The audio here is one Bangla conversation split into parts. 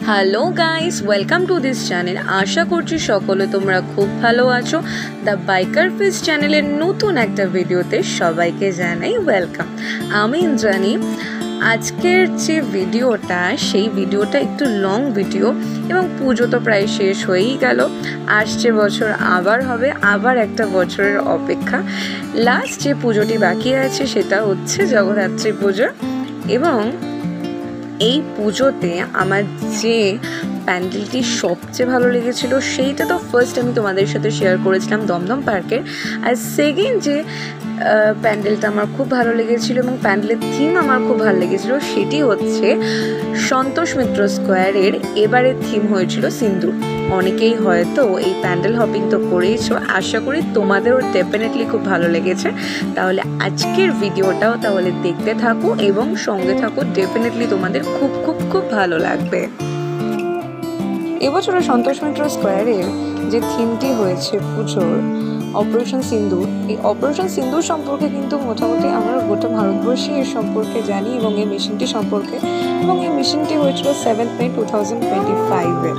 Hello guys, welcome to this channel. আশা করছি সকলে তোমরা খুব ভালো আছো। দ্য বাইকার ফিস চ্যানেলের নতুন একটা ভিডিওতে সবাইকে জানাই ওয়েলকাম। আমি ইন্দ্রাণী। আজকের যে ভিডিওটা, সেই ভিডিওটা একটু লং ভিডিও এবং পুজো তো প্রায় শেষ হয়েই গেল। আসছে বছর আবার হবে, আবার একটা বছরের অপেক্ষা। লাস্ট যে পুজোটি বাকি আছে সেটা হচ্ছে জগদ্ধাত্রী পুজো। এবং এই পুজোতে আমার যে প্যান্ডেলটি সবচেয়ে ভালো লেগেছিল সেইটা তো ফার্স্ট আমি তোমাদের সাথে শেয়ার করেছিলাম দমদম পার্কের। আর সেকেন্ড যে প্যান্ডেলটা আমার খুব ভালো লেগেছিল এবং প্যান্ডেলের থিম আমার খুব ভালো লেগেছিল সেটি হচ্ছে সন্তোষ মিত্র স্কোয়ারের এবারের থিম হয়েছিল সিন্দুর। অনেকেই হয়তো এই প্যান্ডেল হপিং তো করেইছো, আশা করি তোমাদেরও ডেফিনেটলি খুব ভালো লেগেছে। তাহলে আজকের ভিডিওটাও তাহলে দেখতে থাকো এবং সঙ্গে থাকো, ডেফিনেটলি তোমাদের খুব খুব খুব ভালো লাগবে। এবছরে সন্তোষ মিত্র স্কোয়ারের যে থিমটি হয়েছে পুজোর, অপারেশন সিন্দুর, এই অপারেশন সিন্দুর সম্পর্কে কিন্তু মোটামুটি আমরা গোটা ভারতবর্ষে এর সম্পর্কে জানি এবং এই মিশনটি সম্পর্কে, এবং এই মিশনটি হয়েছিল 7 মে 2025-এ।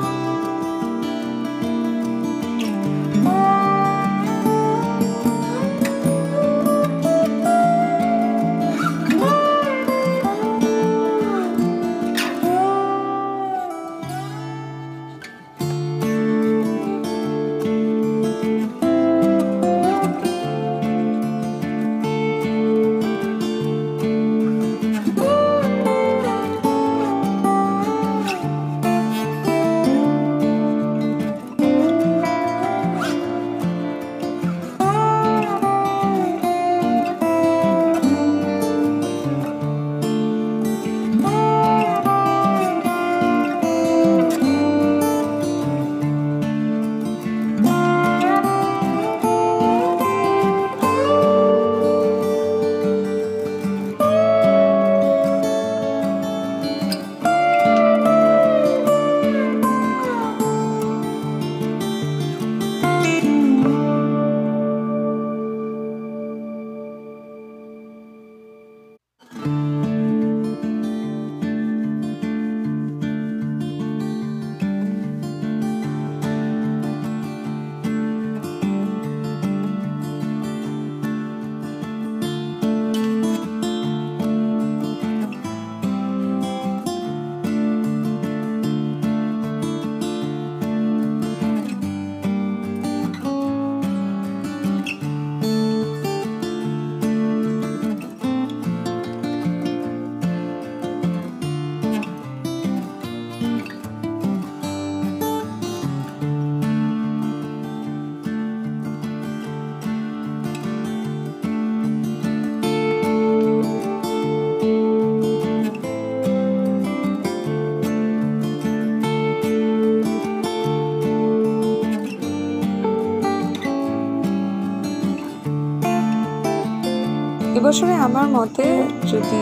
এবছরে আমার মতে যদি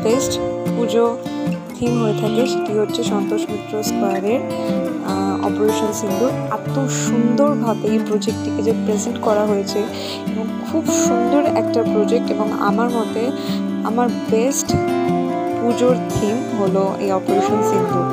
বেস্ট পুজো থিম হয়ে থাকে সেটি হচ্ছে সন্তোষ মিত্র স্কোয়ারের অপারেশন সিন্দুর। এত সুন্দরভাবে এই প্রজেক্টটিকে যে প্রেজেন্ট করা হয়েছে এবং খুব সুন্দর একটা প্রজেক্ট, এবং আমার মতে আমার বেস্ট পুজোর থিম হলো এই অপারেশন সিন্দুর।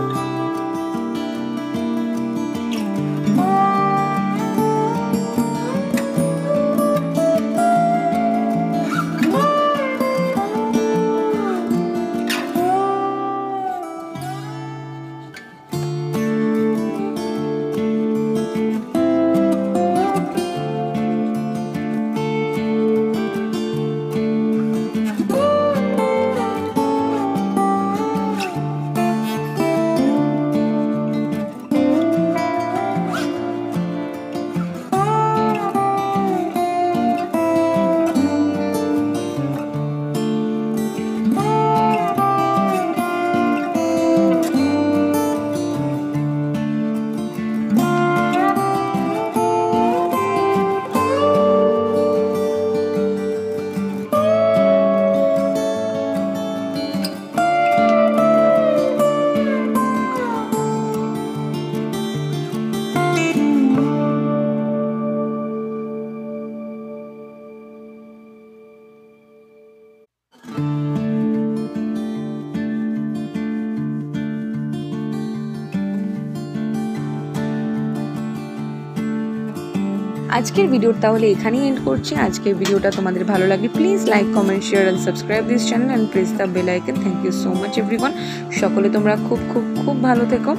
আজকের ভিডিওটা তাহলে এখানেই এন্ড করছি। আজকের ভিডিওটা তোমাদের ভালো লাগলে please like comment share and subscribe this channel and press the bell icon. Thank you so much everyone. সকলে তোমরা খুব খুব খুব ভালো থেকো।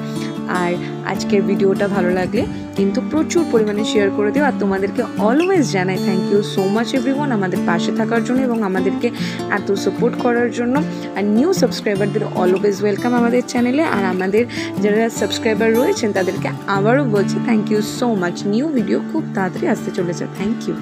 আর আজকের ভিডিওটা ভালো লাগলে কিন্তু প্রচুর পরিমাণে শেয়ার করে দিও। আর তোমাদেরকে অলওয়েজ জানাই thank you so much everyone আমাদের পাশে থাকার জন্য এবং আমাদেরকে এত সাপোর্ট করার জন্য। আর নিউ সাবস্ক্রাইবারদের অলওয়েজ ওয়েলকাম আমাদের চ্যানেলে। আর আমাদের যারা সাবস্ক্রাইবার রয়েছেন তাদেরকে আবারও বলছি thank you so much. New video খুব তাড়াতাড়ি আসতে চলেছে। Thank you.